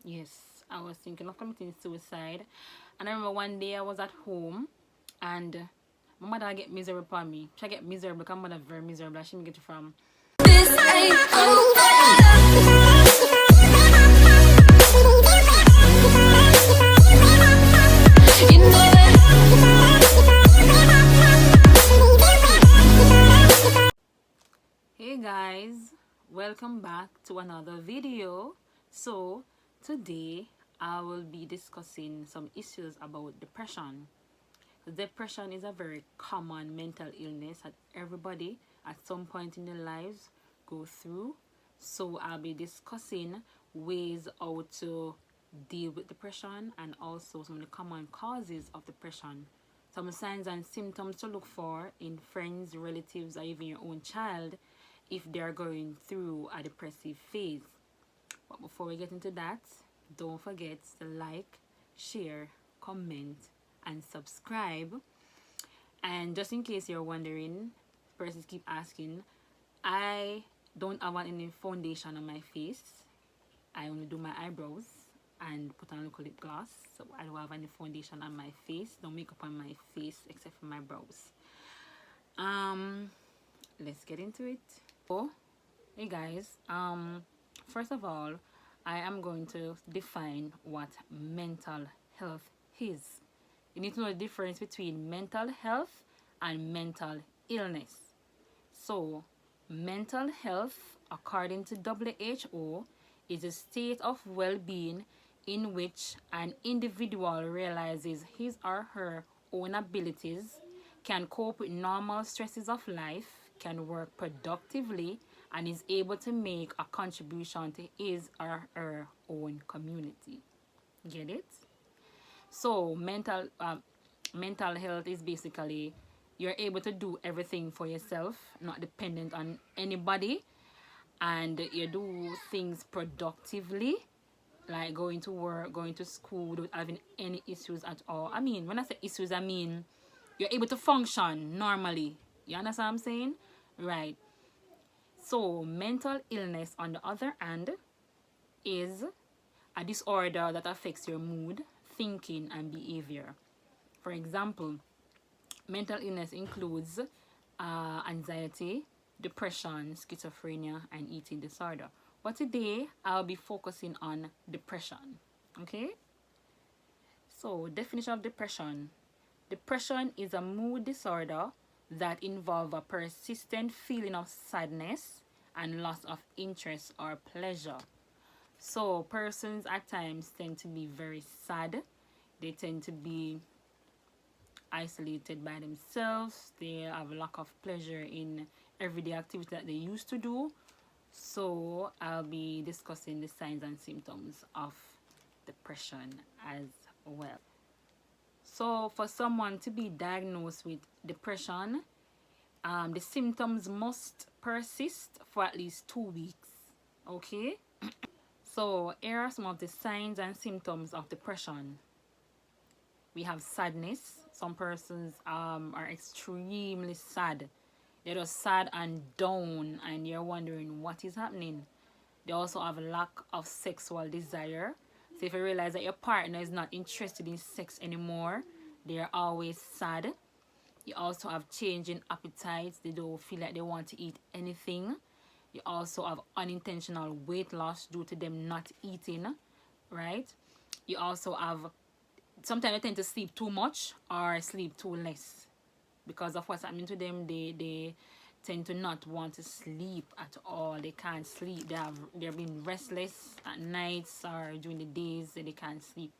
Yes, I was thinking of committing suicide. And I remember one day I was at home and my mother get miserable upon me. She get miserable because my mother very miserable. She get it from this ain't Hey guys, welcome back to another video. So today I will be discussing some issues about depression. Depression is a very common mental illness that everybody at some point in their lives go through. So I'll be discussing ways how to deal with depression and also some of the common causes of depression. Some signs and symptoms to look for in friends, relatives, or even your own child if they are going through a depressive phase. But before we get into that, don't forget to like, share, comment, and subscribe. And just in case you're wondering, persons keep asking, I don't have any foundation on my face. I only do my eyebrows and put on a little lip gloss. So I don't have any foundation on my face, no makeup on my face except for my brows. Let's get into it. Oh, hey guys. First of all, I am going to define what mental health is. You need to know the difference between mental health and mental illness. So, mental health, according to WHO, is a state of well-being in which an individual realizes his or her own abilities, can cope with normal stresses of life, can work productively, and is able to make a contribution to his or her own community. Get it? So mental health is basically you're able to do everything for yourself, not dependent on anybody, and you do things productively, like going to work, going to school without having any issues at all. I mean, when I say issues, I mean you're able to function normally. You understand what I'm saying? Right. So mental illness, on the other hand, is a disorder that affects your mood, thinking, and behavior. For example, mental illness includes anxiety, depression, schizophrenia, and eating disorder. But today, I'll be focusing on depression. Okay? So, definition of depression. Depression is a mood disorder that involves a persistent feeling of sadness and loss of interest or pleasure. So, persons at times tend to be very sad. They tend to be isolated by themselves. They have a lack of pleasure in everyday activity that they used to do. So I'll be discussing the signs and symptoms of depression as well. So for someone to be diagnosed with depression, the symptoms must persist for at least 2 weeks. Okay? So here are some of the signs and symptoms of depression. We have sadness. Some persons are extremely sad. They're just sad and down, and you're wondering what is happening. They also have a lack of sexual desire. So if you realize that your partner is not interested in sex anymore, they're always sad. You also have changing appetites. They don't feel like they want to eat anything. You also have unintentional weight loss due to them not eating, right? You also have, sometimes they tend to sleep too much or sleep too less. Because of what's happening to them, they tend to not want to sleep at all. They can't sleep. They're being restless at nights or during the days. They can't sleep.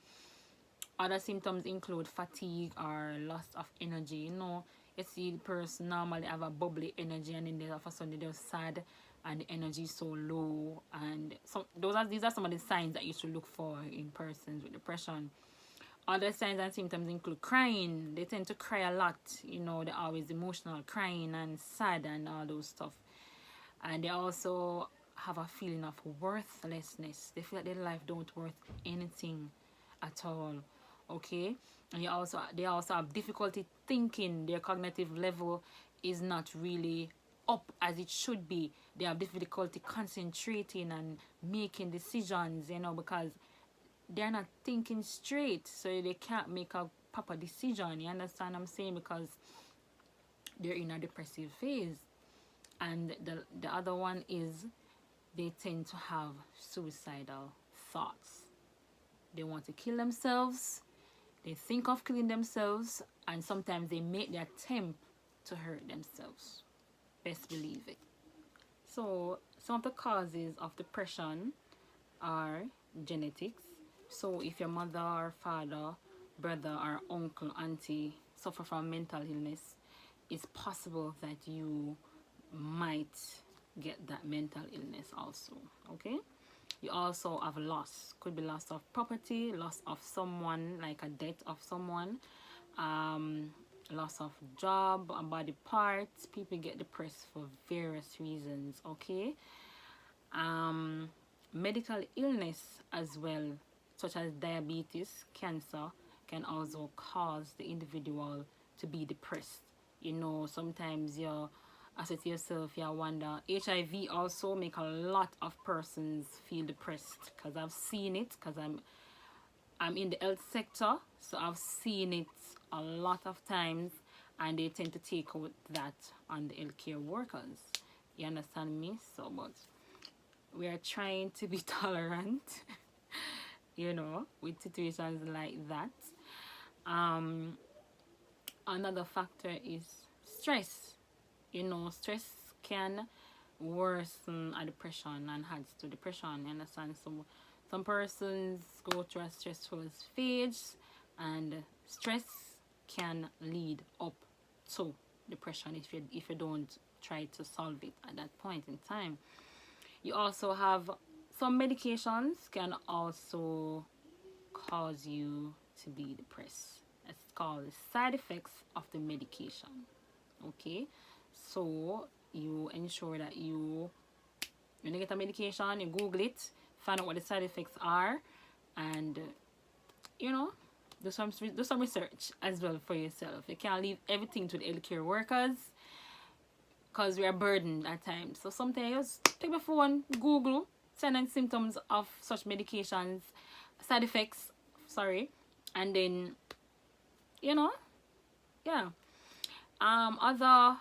Other symptoms include fatigue or loss of energy. You know, you see the person normally have a bubbly energy, and then all of a sudden they're sad and the energy is so low. And so these are some of the signs that you should look for in persons with depression. Other signs and symptoms include crying. They tend to cry a lot. You know, they're always emotional, crying and sad and all those stuff. And they also have a feeling of worthlessness. They feel like their life don't worth anything at all. Okay? And they also have difficulty thinking. Their cognitive level is not really up as it should be. They have difficulty concentrating and making decisions, you know, because they're not thinking straight, so they can't make a proper decision. You understand what I'm saying? Because they're in a depressive phase. And the other one is they tend to have suicidal thoughts. They want to kill themselves, they think of killing themselves, and sometimes they make the attempt to hurt themselves. Best believe it. So some of the causes of depression are genetics. So if your mother or father, brother or uncle, auntie suffer from mental illness, it's possible that you might get that mental illness also. Okay, you also have loss. Could be loss of property, loss of someone, like a death of someone, loss of job, a body parts. People get depressed for various reasons. Okay, medical illness as well, such as diabetes, cancer, can also cause the individual to be depressed. You know, sometimes you say to yourself, you wonder. HIV also make a lot of persons feel depressed, because I've seen it, because I'm in the health sector, so I've seen it a lot of times, and they tend to take out that on the healthcare workers. You understand me? So, but we are trying to be tolerant, you know, with situations like that. Another factor is stress. You know, stress can worsen a depression and adds to depression. You understand? So some persons go through a stressful phase, and stress can lead up to depression if you don't try to solve it at that point in time. You also have some medications can also cause you to be depressed. It's called side effects of the medication. Okay, so you ensure that when you get a medication, you Google it, find out what the side effects are, and you know, do some research as well for yourself. You can't leave everything to the healthcare workers, because we are burdened at times. So sometimes take my phone, Google signs and symptoms of such medications, side effects, sorry, and then yeah. Another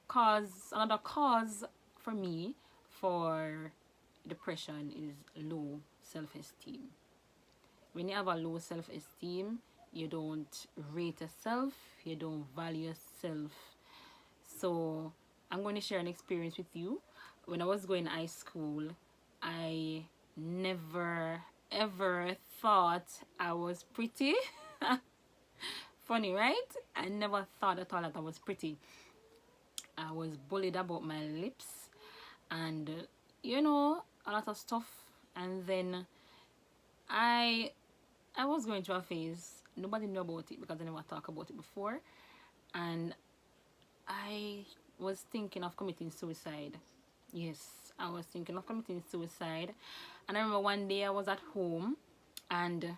cause for me for depression is low self-esteem. When you have a low self-esteem, you don't rate yourself, you don't value yourself. So I'm going to share an experience with you. When I was going to high school, I never ever thought I was pretty. Funny, right? I never thought at all that I was pretty. I was bullied about my lips and a lot of stuff. And then I was going through a phase. Nobody knew about it because I never talked about it before. And I was thinking of committing suicide. Yes, I was thinking of committing suicide. And I remember one day I was at home and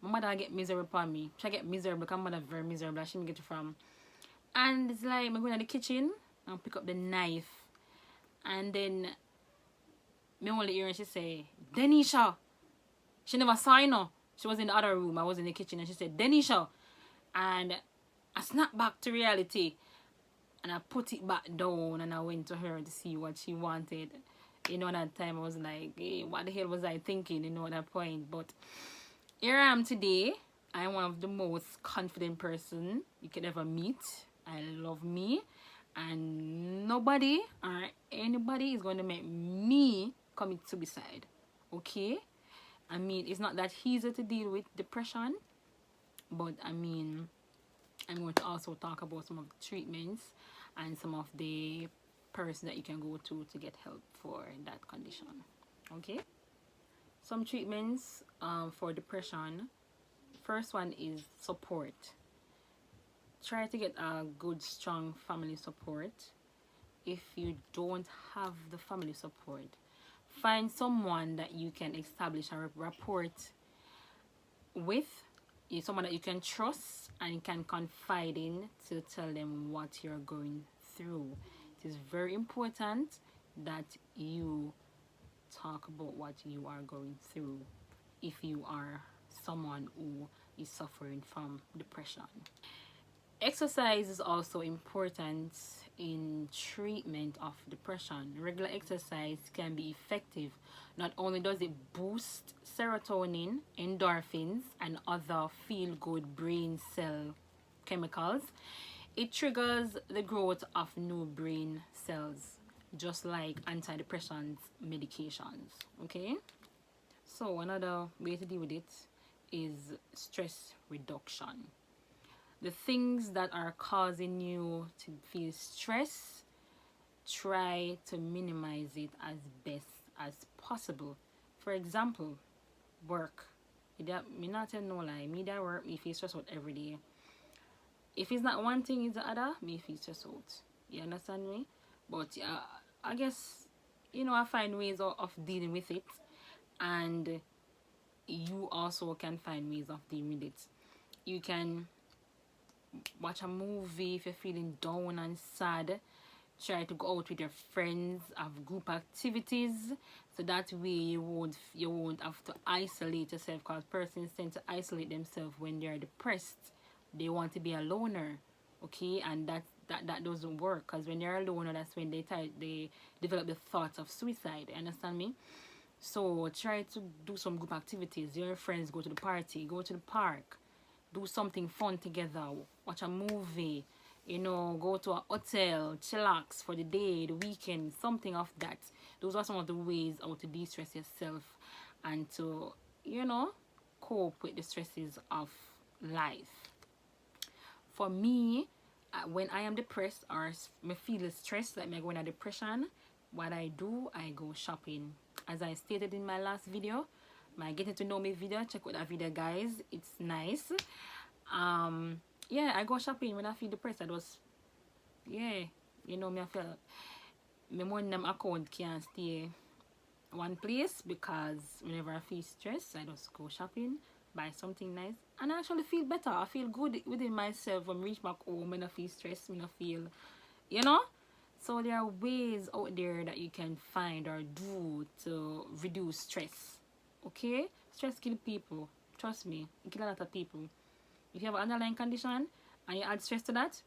my mother get miserable upon me. She get miserable because my mother very miserable. She get it from. And it's like I go in the kitchen and pick up the knife. And then me only hear and she say, Denisha. She never saw you know. She was in the other room. I was in the kitchen and she said, Denisha. And I snapped back to reality. And I put it back down and I went to her to see what she wanted. You know, that time I was like, hey, what the hell was I thinking? You know, at that point. But here I am today. I'm one of the most confident person you could ever meet. I love me. And nobody or anybody is going to make me commit suicide. Okay? I mean, it's not that easy to deal with depression. But I mean, I'm going to also talk about some of the treatments and some of the person that you can go to get help for that condition. Okay, some treatments for depression. First one is support. Try to get a good strong family support. If you don't have the family support, find someone that you can establish a rapport with, someone that you can trust and can confide in to tell them what you're going through. It is very important that you talk about what you are going through. if you are someone who is suffering from depression. Exercise is also important in treatment of depression. Regular exercise can be effective. Not only does it boost serotonin, endorphins, and other feel-good brain cell chemicals, it triggers the growth of new brain cells, just like antidepressant medications. Okay? So another way to deal with it is stress reduction. The things that are causing you to feel stress, try to minimize it as best as possible. For example, work. Me not tell no lie. Me that work, me feel stressed out every day. If it's not one thing, it's the other, me feel stressed out. You understand me? But I guess, I find ways of dealing with it, and you also can find ways of dealing with it. You can watch a movie if you're feeling down and sad. Try to go out with your friends, have group activities, so that way you won't have to isolate yourself, because persons tend to isolate themselves when they're depressed. They want to be a loner, okay, and that doesn't work, because when they're a loner, that's when they develop the thoughts of suicide. Understand me? So try to do some group activities. Your friends, go to the party, go to the park, do something fun together, watch a movie, go to a hotel, chillax for the day, the weekend, something of that. Those are some of the ways how to de-stress yourself and to, cope with the stresses of life. For me, when I am depressed or me feel stressed, like me going a depression, what I do, I go shopping. As I stated in my last video, my getting to know me video, check out that video, guys. It's nice. Yeah, I go shopping when I feel depressed. Me I feel my money them account can't stay one place, because whenever I feel stressed, I just go shopping, buy something nice, and I actually feel better. I feel good within myself when I reach back home and I feel stressed, when I feel, So there are ways out there that you can find or do to reduce stress. Okay? Stress kills people. Trust me, it kills a lot of people. If you have an underlying condition and you add stress to that,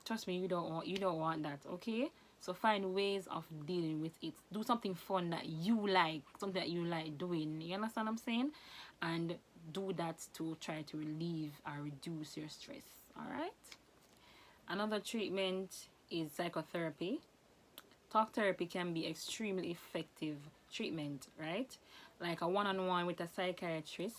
trust me, you don't want that. Okay? So find ways of dealing with it. Do something fun that you like, something that you like doing. You understand what I'm saying? And do that to try to relieve or reduce your stress. Alright? Another treatment is psychotherapy. Talk therapy can be extremely effective treatment, right? Like a one-on-one with a psychiatrist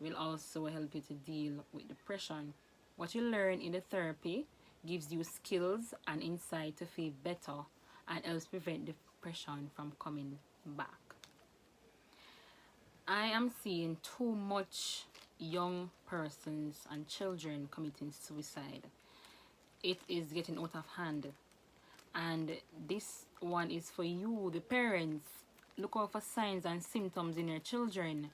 will also help you to deal with depression. What you learn in the therapy gives you skills and insight to feel better and helps prevent depression from coming back. I am seeing too much young persons and children committing suicide. It is getting out of hand, and this one is for you, the parents. Look out for signs and symptoms in your children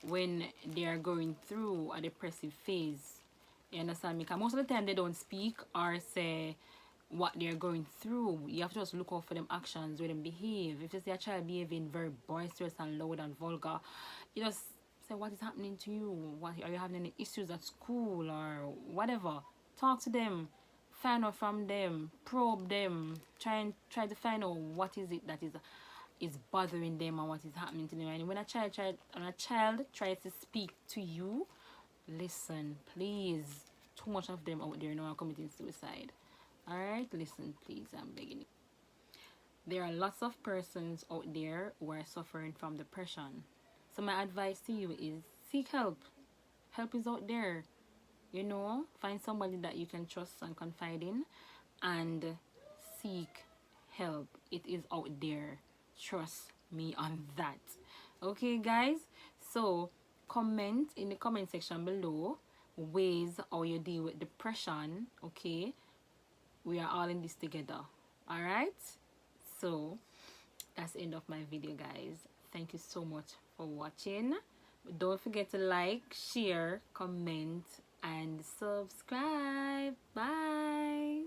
when they are going through a depressive phase. You understand me? Because most of the time they don't speak or say what they're going through. You have to just look out for them actions, where them behave. If you see a child behaving very boisterous and loud and vulgar, you just say, what is happening to you? What are you having any issues at school or whatever? Talk to them, find out from them, probe them, try to find out what is it that is bothering them and what is happening to them. And when a child tries to speak to you, listen, please. Too much of them out there now are committing suicide. Alright, listen, please, I'm begging you. There are lots of persons out there who are suffering from depression. So my advice to you is seek help. Help is out there. Find somebody that you can trust and confide in, and seek help. It is out there. Trust me on that. Okay, guys? So comment in the comment section below ways how you deal with depression. Okay? We are all in this together. Alright? So that's the end of my video, guys. Thank you so much for watching. Don't forget to like, share, comment, and subscribe. Bye.